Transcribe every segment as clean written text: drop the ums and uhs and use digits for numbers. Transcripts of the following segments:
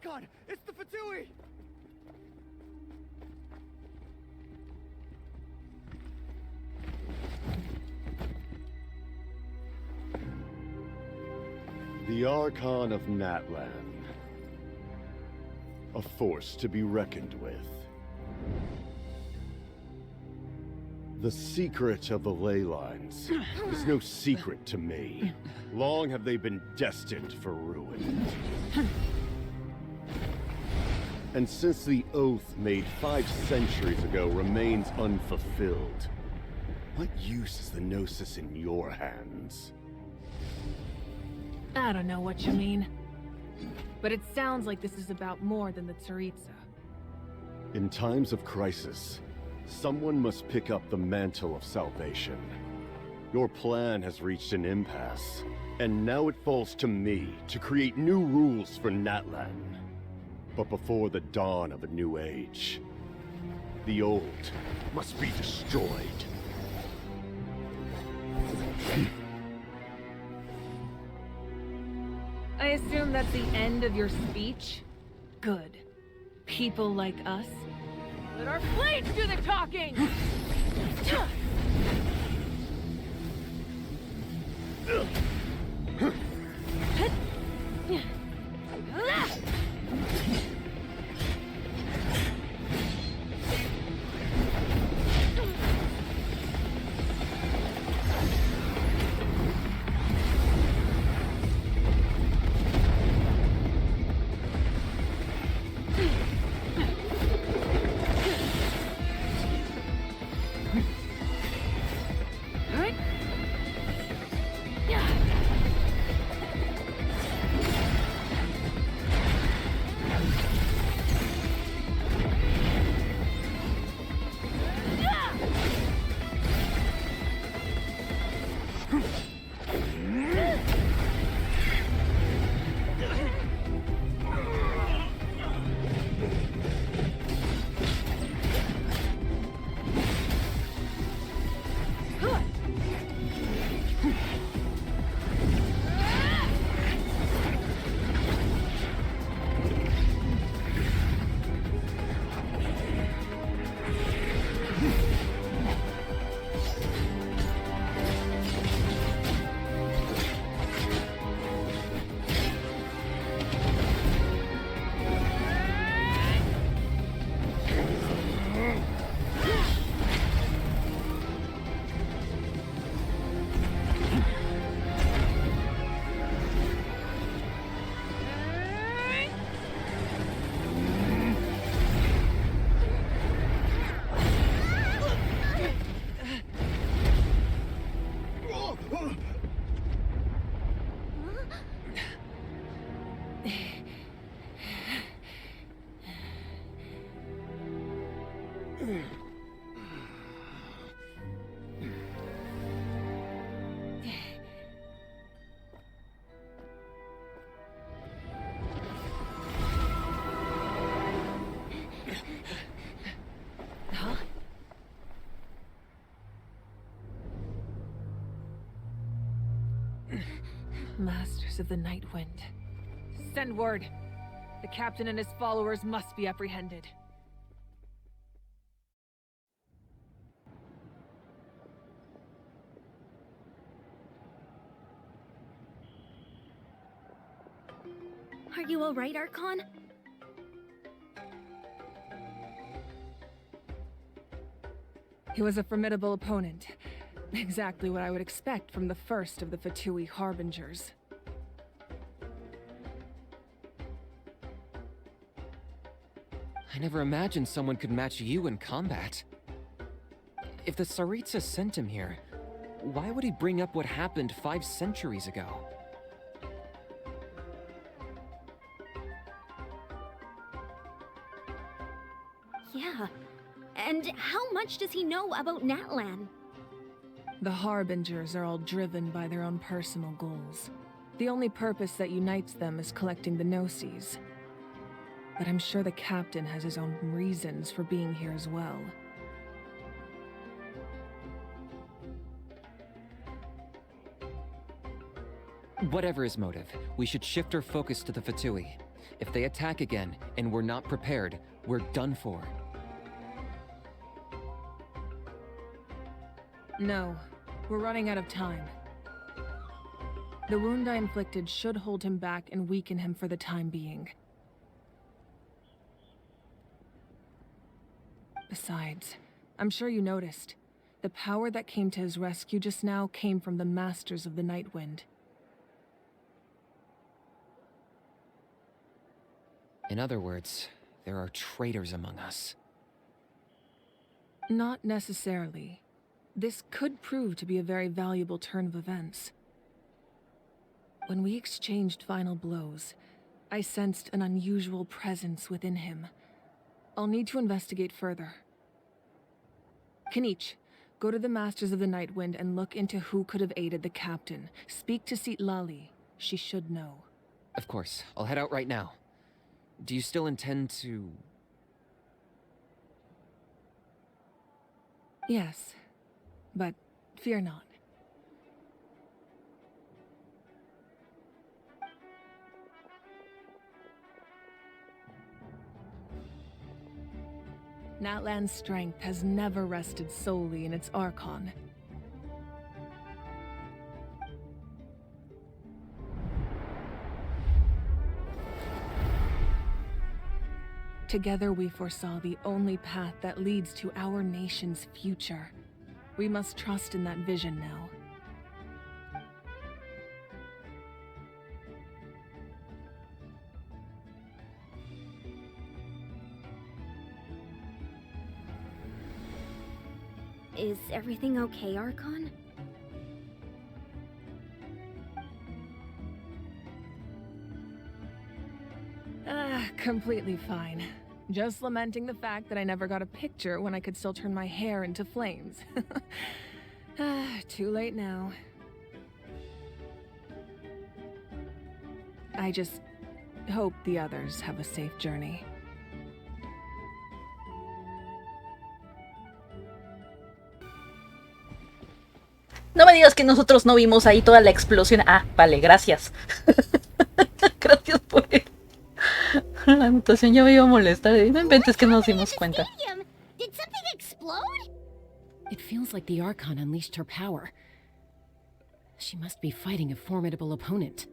Archon! It's the Fatui! The Archon of Natlan. A force to be reckoned with. The secret of the ley lines is no secret to me. Long have they been destined for ruin. And since the oath made 5 centuries ago remains unfulfilled, what use is the Gnosis in your hands? I don't know what you mean. But it sounds like this is about more than the Tsaritsa. In times of crisis, someone must pick up the mantle of salvation. Your plan has reached an impasse, and now it falls to me to create new rules for Natlan. But before the dawn of a new age, the old must be destroyed. I assume that's the end of your speech? Good. People like us? Let our blades do the talking! Masters of the Night Wind. Send word. The captain and his followers must be apprehended. Are you all right, Archon? He was a formidable opponent. Exactly what I would expect from the first of the Fatui Harbingers. I never imagined someone could match you in combat. If the Tsaritsa sent him here, why would he bring up what happened 5 centuries ago? Yeah. And how much does he know about Natlan? The Harbingers are all driven by their own personal goals. The only purpose that unites them is collecting the Gnosis. But I'm sure the captain has his own reasons for being here as well. Whatever his motive, we should shift our focus to the Fatui. If they attack again and we're not prepared, we're done for. No, we're running out of time. The wound I inflicted should hold him back and weaken him for the time being. Besides, I'm sure you noticed, the power that came to his rescue just now came from the Masters of the Night Wind. In other words, there are traitors among us. Not necessarily. This could prove to be a very valuable turn of events. When we exchanged final blows, I sensed an unusual presence within him. I'll need to investigate further. Kinich, go to the Masters of the Night Wind and look into who could have aided the captain. Speak to Lali. She should know. Of course, I'll head out right now. Do you still intend to... Yes, but fear not. Natlan's strength has never rested solely in its Archon. Together we foresaw the only path that leads to our nation's future. We must trust in that vision now. Is everything okay, Archon? Completely fine. Just lamenting the fact that I never got a picture when I could still turn my hair into flames. Too late now. I just hope the others have a safe journey. No me digas que nosotros no vimos ahí toda la explosión. Ah, vale, gracias. Gracias por eso. La anotación ya me iba a molestar. No inventes que no nos dimos cuenta. Did something explode? It feels like the Archon unleashed her power. She must be fighting a formidable opponent.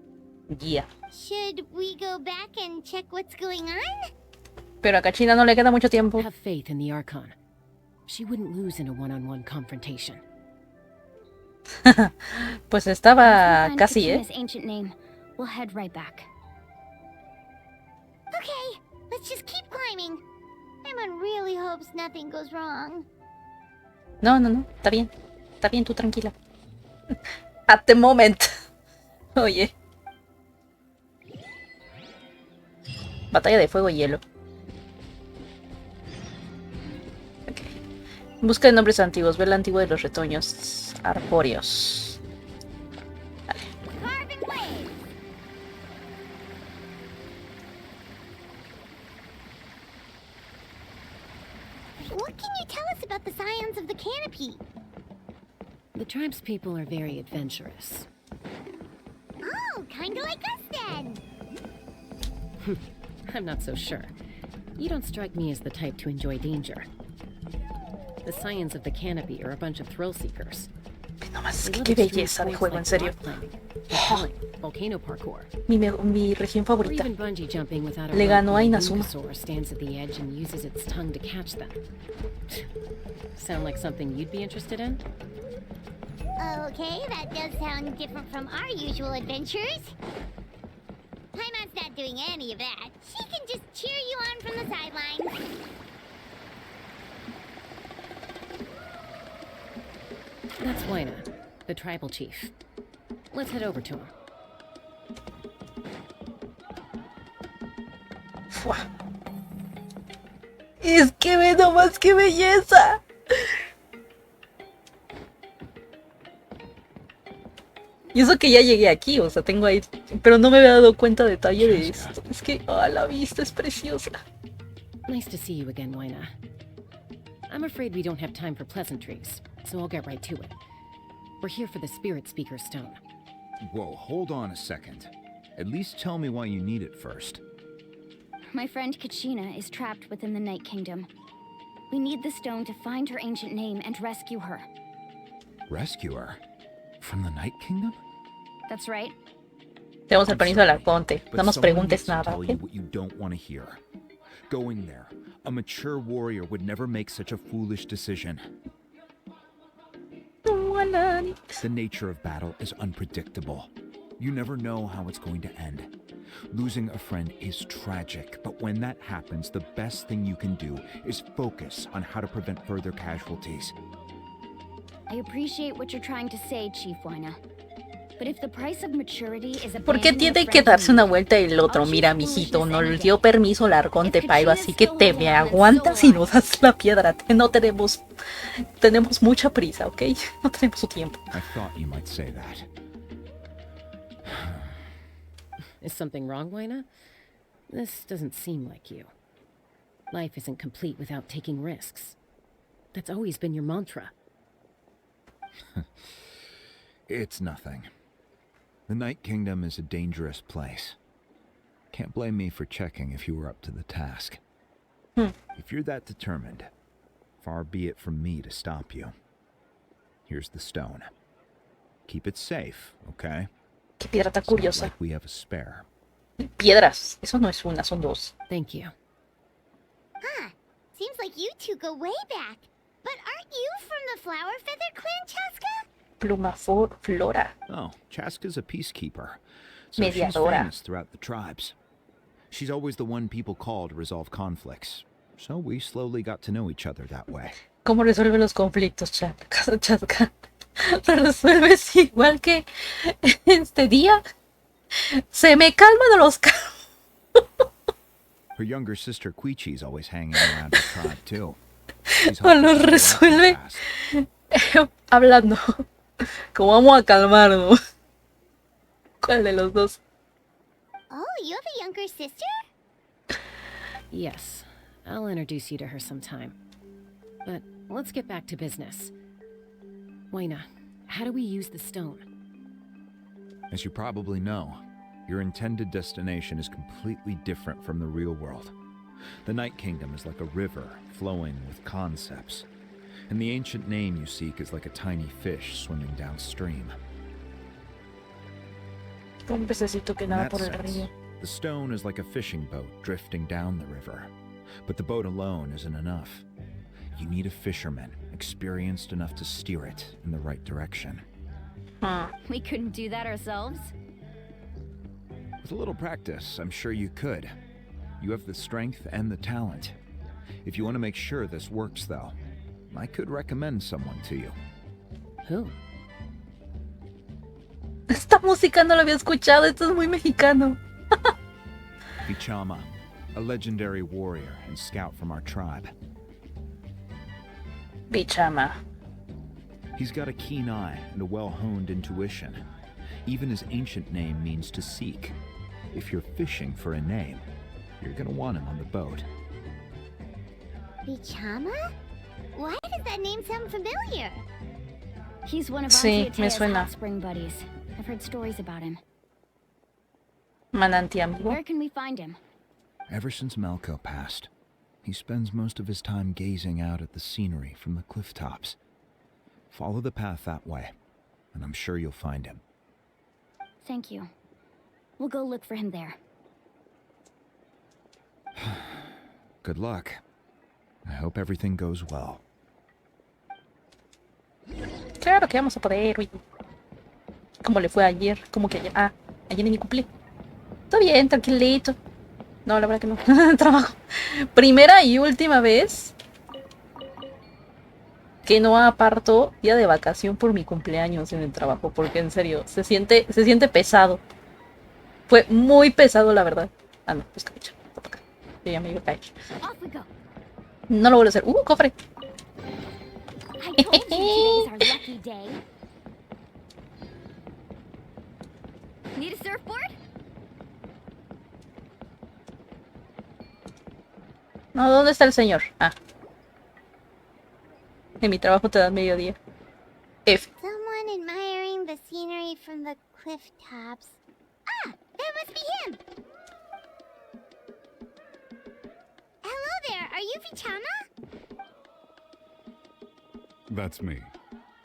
Yeah. Should we go back and check what's going on? Pero a Kachina no le queda mucho tiempo. Have faith in the Archon. She wouldn't lose in a one-on-one confrontation. Pues estaba casi, ¿eh? Ancient name. We'll head right back. Okay, let's just keep climbing. Emon really hopes nothing goes wrong. No, no, no. Está bien. Está bien, tú tranquila. At the moment. Oye. Batalla de fuego y hielo. Okay. Busca de nombres antiguos. Ve el antiguo de los retoños arbóreos. Vale. What can you tell us about the scions of the canopy? The tribe's people are very adventurous. Oh, kinda like us then. I'm not so sure. You don't strike me as the type to enjoy danger. The scions of the canopy are a bunch of thrill seekers. No más, qué belleza de juego, en serio. Volcano parkour. Mi región Or favorita. even bungee jumping without a Le ganó a rope when Inazuma. Venusaur stands at the edge and uses its tongue to catch them. Sound like something you'd be interested in? Okay, that does sound different from our usual adventures. Paimon's not doing any of that. She can just cheer you on from the sidelines. That's Waina, the tribal chief. Let's head over to him. Fua. Es que ve nomás qué belleza. Y eso que ya llegué aquí, o sea, tengo ahí, pero no me había dado cuenta detalle de esto. Es que, la vista es preciosa. Nice to see you again, Waina. I'm afraid we don't have time for pleasantries, so I'll get right to it. We're here for the Spirit Speaker's Stone. Whoa, hold on a second. At least tell me why you need it first. My friend Kachina is trapped within the Night Kingdom. We need the stone to find her ancient name and rescue her. Rescue her? From the Night Kingdom? That's right. Tenemos el permiso del arconte. But No nos someone preguntes needs to nada, tell you ¿ok? what you don't want to hear. Going there, a mature warrior would never make such a foolish decision. The nature of battle is unpredictable. You never know how it's going to end. Losing a friend is tragic, but when that happens, the best thing you can do is focus on how to prevent further casualties. I appreciate what you're trying to say, Chief Wina. But if the price of maturity is ¿Por qué tiene que darse una vuelta el otro? Mira, mijito, nos dio permiso el arconte Pyro, así que te me aguantas y nos das la piedra. No tenemos mucha prisa, ¿ok? No tenemos su tiempo. I thought you might say that. Is something wrong, Wina? This doesn't seem like you. Life isn't complete without taking risks. That's always been your mantra. It's nothing. The Night Kingdom is a dangerous place. Can't blame me for checking if you were up to the task. If you're that determined, far be it from me to stop you. Here's the stone. Keep it safe, okay? Qué piedra tan Sounds curiosa. like we have a spare. Piedras. Eso no es una, son dos. Thank you. Huh. Seems like you two go way back. But aren't you from the Flower Feather Clan, Chaska? Pluma Flora. Oh, Chaska's a peacekeeper. So she's Mediadora. famous throughout the tribes. She's always the one people call to resolve conflicts. So we slowly got to know each other that way. ¿Cómo resuelve los conflictos, Chaska? ¿Lo resuelves igual que este día? Se me calman los Her younger sister Quichi's always hanging around her tribe too. She's O lo hoping to grow up resuelve fast. hablando. ¿Cómo vamos a calmarnos? ¿Cuál de los dos? Oh, you have a younger sister? Yes, I'll introduce you to her sometime. But let's get back to business. Wina, how do we use the stone? As you probably know, your intended destination is completely different from the real world. The Night Kingdom is like a river flowing with concepts, and the ancient name you seek is like a tiny fish swimming downstream. Un pececito que In nada that por el sense, río. the stone is like a fishing boat drifting down the river, but the boat alone isn't enough. You need a fisherman experienced enough to steer it in the right direction. We couldn't do that ourselves? With a little practice, I'm sure you could. You have the strength and the talent. If you want to make sure this works, though, I could recommend someone to you. Who? Esta música no la había escuchado, esto es muy mexicano. Vichama, a legendary warrior and scout from our tribe. Bichama. He's got a keen eye and a well-honed intuition. Even his ancient name means to seek. If you're fishing for a name, you're gonna want him on the boat. Bichama? Why does that name sound familiar? He's one of Sí, me Antiatea's suena. hot spring buddies. I've heard stories about him. Mananti amigo. Where can we find him? Ever since Malco passed, he spends most of his time gazing out at the scenery from the cliff tops. Follow the path that way, and I'm sure you'll find him. Thank you. We'll go look for him there. Good luck. I hope everything goes well. Claro que vamos a poder, uy. ¿Cómo le fue ayer? ¿Cómo que ayer? Ah, ayer en mi cumple. Todo bien, tranquilito. No, la verdad que no. Trabajo. Primera y última vez que no aparto día de vacación por mi cumpleaños en el trabajo, porque en serio, se siente pesado. Fue muy pesado, la verdad. Ah, no, pues capicha. Yo ya me iba a caer. Off we go. No lo vuelvo a hacer. Cofre. I told you today's our lucky day. Need a surfboard? No, ¿dónde está el señor? Ah. En mi trabajo te dan mediodía. F. Someone admiring the scenery from the cliff tops. Ah, that must be him. you Vichama? That's me.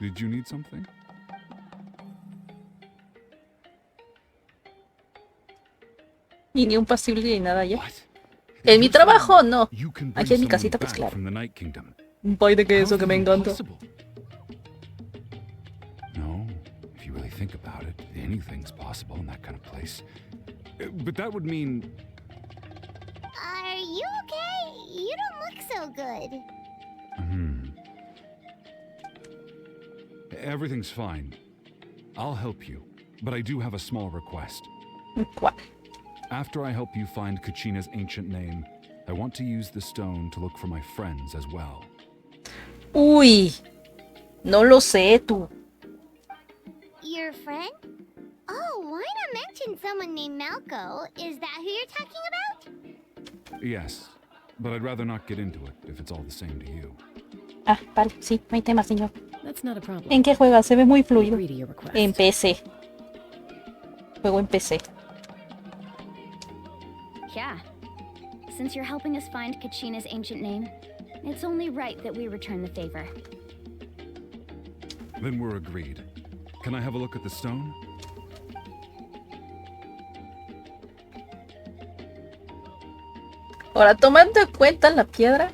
Did you need something? Y ni un pasible ni nada ya. What? En mi trabajo, no. You can Aquí en mi bring casita, someone pues back claro. from the Night Kingdom. Un pay de queso How's que me that encanta. possible? No, if you really think about it, anything's possible in that kind of place. But that would mean Are you okay? You don't look so good. Everything's fine. I'll help you, but I do have a small request. ¿Cuál? After I help you find Kachina's ancient name, I want to use the stone to look for my friends as well. Uy. No lo sé, tú. Your friend? Oh, why not mention someone named Malco? Is that who you're talking about? Yes, but I'd rather not get into it if it's all the same to you. Ah, vale, sí, no hay tema, señor. That's not a problem. ¿En qué juega? Se ve muy fluido. Agree to your request. En PC. Juego en PC. Yeah. Since you're helping us find Kachina's ancient name, it's only right that we return the favor. Then we're agreed. Can I have a look at the stone? Ahora, tomando en cuenta la piedra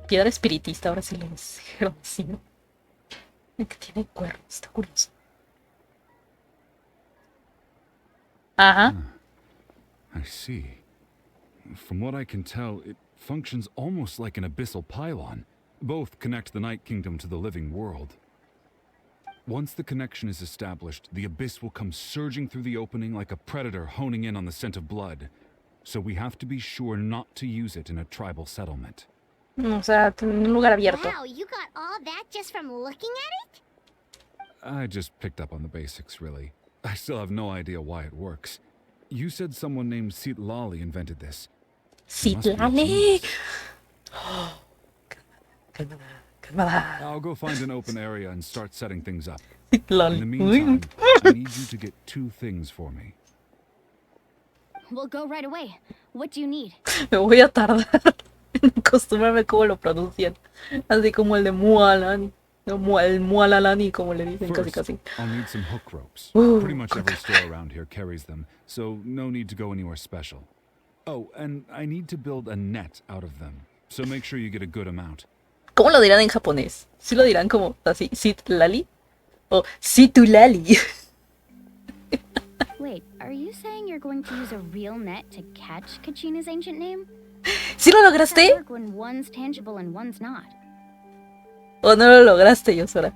espiritista, ahora sí le dijeron así, ¿no? El que tiene cuernos, está curioso. Ajá. I see. From what I can tell, it functions almost like an abyssal pylon. Both connect the Night Kingdom to the living world. Once the connection is established, the abyss will come surging through the opening like a predator honing in on the scent of blood. So we have to be sure not to use it in a tribal settlement. O sea, en un lugar abierto. Wow, you got all that just from looking at it? I just picked up on the basics, really. I still have no idea why it works. You said someone named Sitlali invented this. ¡Sitlali! Calmada, calmada. I'll go find an open area and start setting things up. Sitlali. In the Uy. meantime, I need you to get 2 things for me. We'll go right away. What do you need? Me voy a tardar en acostumbrarme cómo lo pronuncian. Así como el de Mualani. No, el Mualalani, como le dicen casi First, casi. I'll need some hook ropes. Ooh, Pretty much every store around here carries them, so no need to go anywhere special. Oh, and I need to build a net out of them, so make sure you get a good amount. ¿Cómo lo dirán en japonés? ¿Sí lo dirán como así, Sitlali? ¿O Situlali? Wait, are you saying you're going to use a real net to catch Kachina's ancient name? ¿Sí lo How does lograste? that work when one's tangible and one's not? ¿O no lo lograste, Yosora?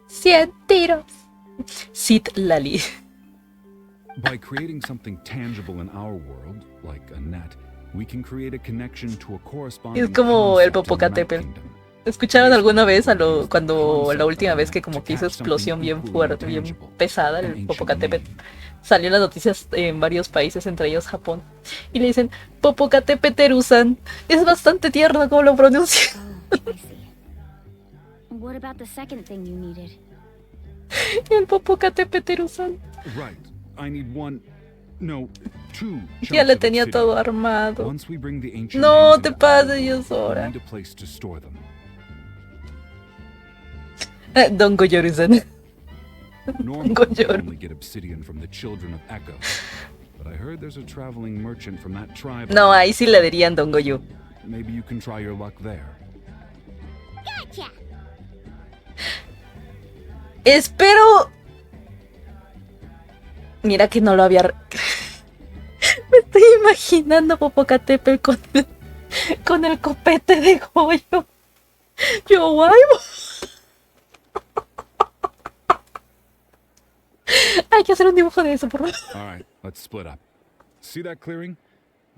100 tiros. Sitlali. By creating something tangible in our world, like a net, we can create a connection to a corresponding Es como el concept in the Night Popocatépetl. Kingdom. ¿Escucharon alguna vez cuando la última vez que como que hizo explosión bien fuerte, bien pesada el Popocatépetl? Salió en las noticias en varios países, entre ellos Japón. Y le dicen, Popocatépetl-usan. Es bastante tierno como lo pronuncia. Oh, I see. What about the second thing you needed? El Popocatépetl-usan. Right. I need 1, no, 2 Ya le chunks of tenía obsidian. todo armado. Once we bring the ancient No names te into our pases, world, Yosora. we need a place to store them. Don Goyoru-san. Normally, Good we job. only get obsidian from the children of Echo. But I heard there's a traveling merchant from that tribe. No, ahí sí le dirían Don Goyo. Maybe you can try your luck there. Gotcha! Espero... Mira que no lo había... Me estoy imaginando Popocatépetl con el copete de Goyo. Yo, guay. Hay que hacer un dibujo de eso, por favor. All right, let's split up. See that clearing?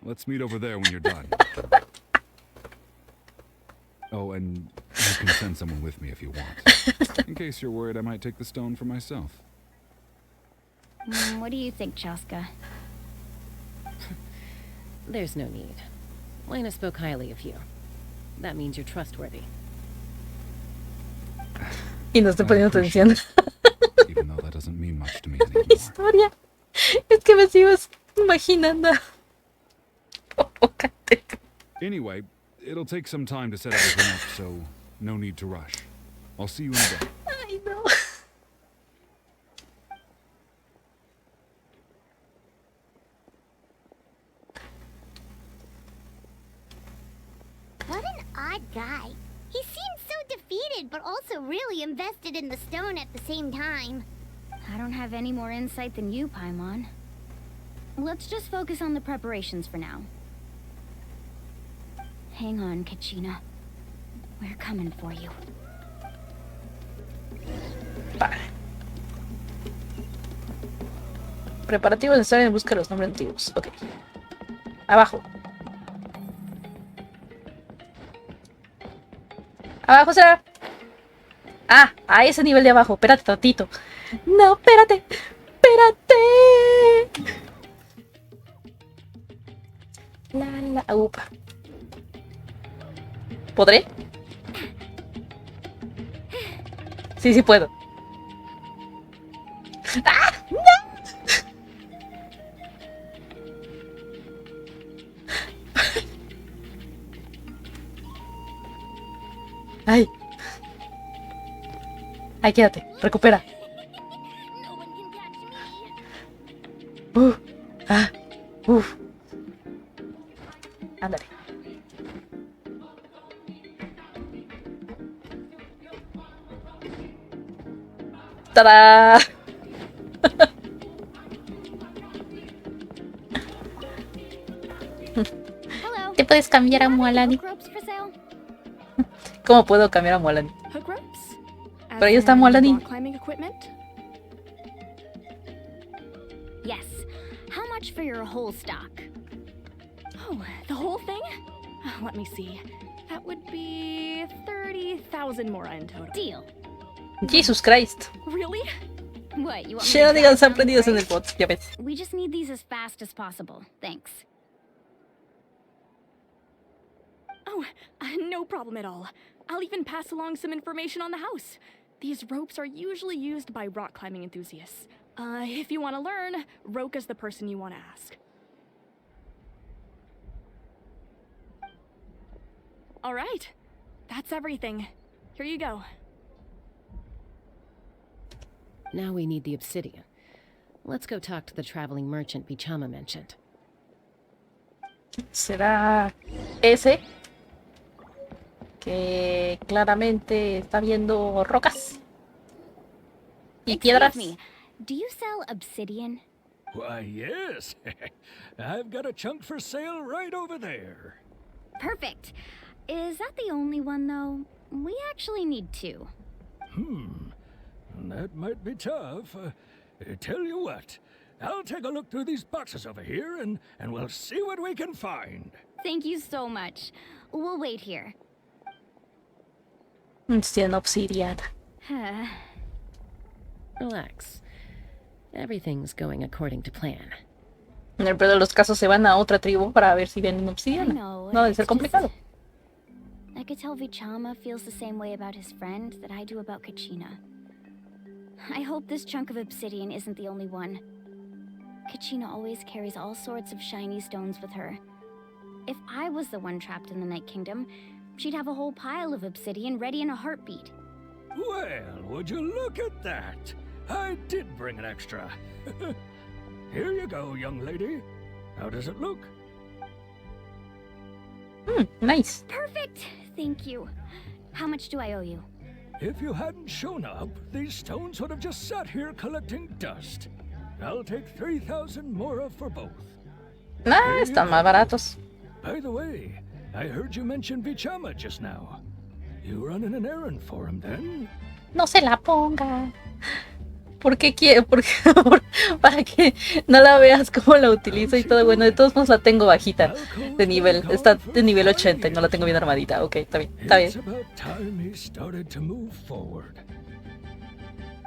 Let's meet over there when you're done. Oh, and you can send someone with me if you want. In case you're worried I might take the stone for myself. What do you think, Chaska? There's no need. Lena spoke highly of you. That means you're trustworthy. Y no estoy poniendo atención. Even though that doesn't mean much to me anymore. Historia. Es que me sigo imaginando a Popocatépetl Anyway, it'll take some time to set everything up, so no need to rush. I'll see you in a bit. Ay, no. What an odd guy. He seems so defeated, but also really invested in the stone at the same time. I don't have any more insight than you, Paimon. Let's just focus on the preparations for now. Hang on, Kachina. We're coming for you. Vale. Preparativos necesarios en busca de los nombres antiguos. Ok. Abajo. Abajo será. Ah, a ese nivel de abajo. Espérate tantito. No, espérate. Espérate. Upa. ¿Podré? Sí, sí puedo. ¡Ah! ¡No! ¡Ay! ¡Ay, quédate! ¡Recupera! ¡Ah! ¡Uf! Ándale. ¡Tada! ¿Te puedes cambiar a Mualani? ¿Cómo puedo cambiar a Mualani? Pero ahí está Mualani. Yes. How much for your whole stock? Oh, the whole thing? Let me see. That would be 30,000 mora in total. Deal. Jesus Christ. Really? What, you want me to Shenanigans drop down the aprendidos en el price? bot, ya ves. We just need these as fast as possible. Thanks. Oh, no problem at all. I'll even pass along some information on the house. These ropes are usually used by rock climbing enthusiasts. If you want to learn, Roka's the person you want to ask. All right. That's everything. Here you go. Now we need the obsidian. Let's go talk to the traveling merchant Bichama mentioned. ¿Será ese? Que claramente está viendo rocas y piedras. Excuse me, do you sell obsidian? Why, yes. I've got a chunk for sale right over there. Perfect. Is that the only one, though? We actually need two. That might be tough. Tell you what, I'll take a look through these boxes over here and we'll see what we can find. Thank you so much. We'll wait here. Tiene obsidian. Relax. Everything's going according to plan. En el peor de los casos se van a otra tribu para ver si venden I obsidiana. know. No debe it's ser complicado. just- I could tell Vichama feels the same way about his friend that I do about Kachina. I hope this chunk of obsidian isn't the only one. Kachina always carries all sorts of shiny stones with her. If I was the one trapped in the Night Kingdom, she'd have a whole pile of obsidian ready in a heartbeat. Well, would you look at that? I did bring an extra. Here you go, young lady. How does it look? Nice. Perfect! Thank you. How much do I owe you? If you hadn't shown up, these stones would have just sat here collecting dust. I'll take 3,000 mora for both. Ah, están más baratos. By the way, I heard you mention Vichama just now. You running an errand for him, then? No se la ponga. ¿Por qué quiere? Para que no la veas cómo la utilizo y todo. Bueno, de todos modos la tengo bajita de nivel. Está de nivel 80 y no la tengo bien armadita. Ok, está bien, está It's bien. about time he started to move forward.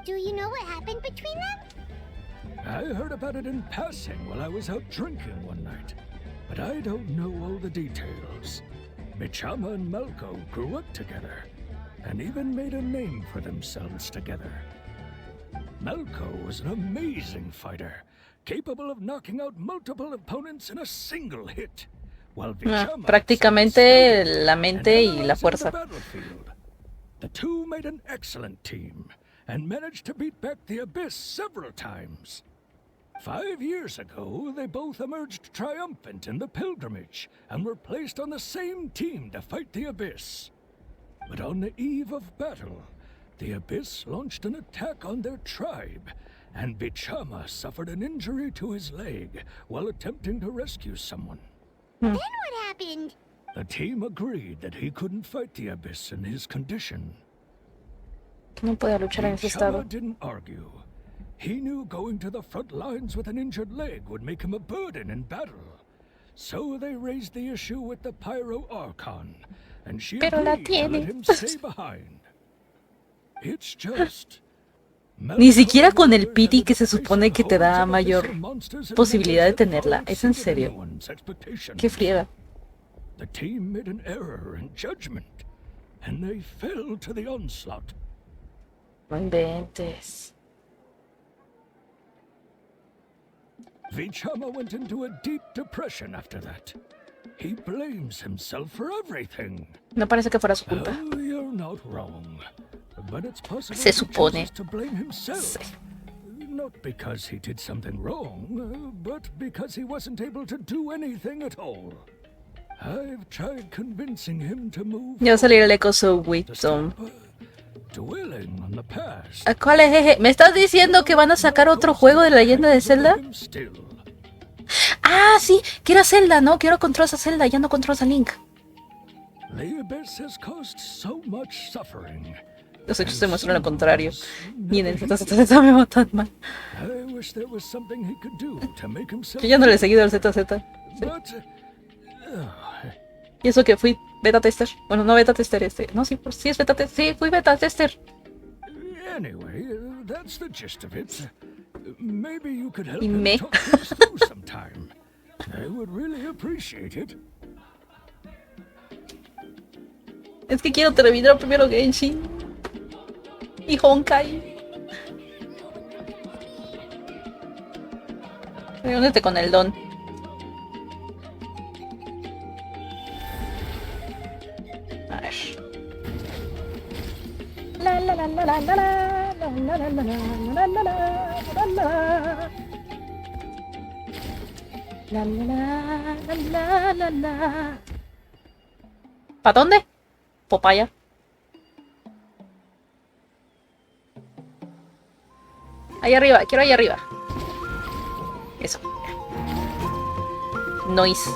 Do you know what happened between them? I heard about it in passing while I was out drinking one night, but I don't know all the details. Bichama and Malco grew up together, and even made a name for themselves together. Malco was an amazing fighter, capable of knocking out multiple opponents in a single hit. Prácticamente la mente y la fuerza. The two made an excellent team and managed to beat back the Abyss several times. 5 years ago, they both emerged triumphant in the pilgrimage and were placed on the same team to fight the Abyss. But on the eve of battle, the Abyss launched an attack on their tribe, and Bichama suffered an injury to his leg while attempting to rescue someone. Then what happened? The team agreed that he couldn't fight the Abyss in his condition. No podía luchar en ese estado. Bichama didn't argue. He knew going to the front lines with an injured leg would make him a burden in battle. So they raised the issue with the Pyro Archon, and she agreed to let him stay behind. It's just... Ni siquiera con el pity que se supone que te da mayor posibilidad de tenerla. ¿Es en serio? Qué friega. The team made an error in judgment, and they fell to the onslaught. No inventes. Vichama went into a deep depression after that. He blames himself for everything. No parece que fuera su culpa. Oh, you're not wrong. But it's possible Se supone. to blame himself. Sí. Not because he did something wrong, but because he wasn't able to do anything at all. I've tried convincing him to move. Ya va a salir el Echo So Wisdom. Dwelling on the past. ¿Cuál es jeje? ¿Me estás diciendo que van a sacar otro juego de la leyenda de Zelda? Ah, sí, quiero a Zelda, ¿no? Quiero controlar a Zelda, ya no controlas a Link. The Abyss has caused so much suffering. Los hechos te muestran lo contrario. Y en el ZZ me va tan mal. Yo ya no le he seguido al ZZ. Sí. Y eso que fui beta tester. Bueno, no beta tester este. No, sí, sí es beta tester. Sí, fui beta tester. Anyway, that's the gist of it. Maybe you could help Y him me. talk this through sometime. I would really appreciate it. Es que quiero terminar primero Genshin. Y Honkai. Reúnete con el don. A ver. La la la la la la la la la la la la la la la. La la la la la. ¿Para dónde? Popaya. Ahí arriba, quiero ahí arriba. Eso. Noise.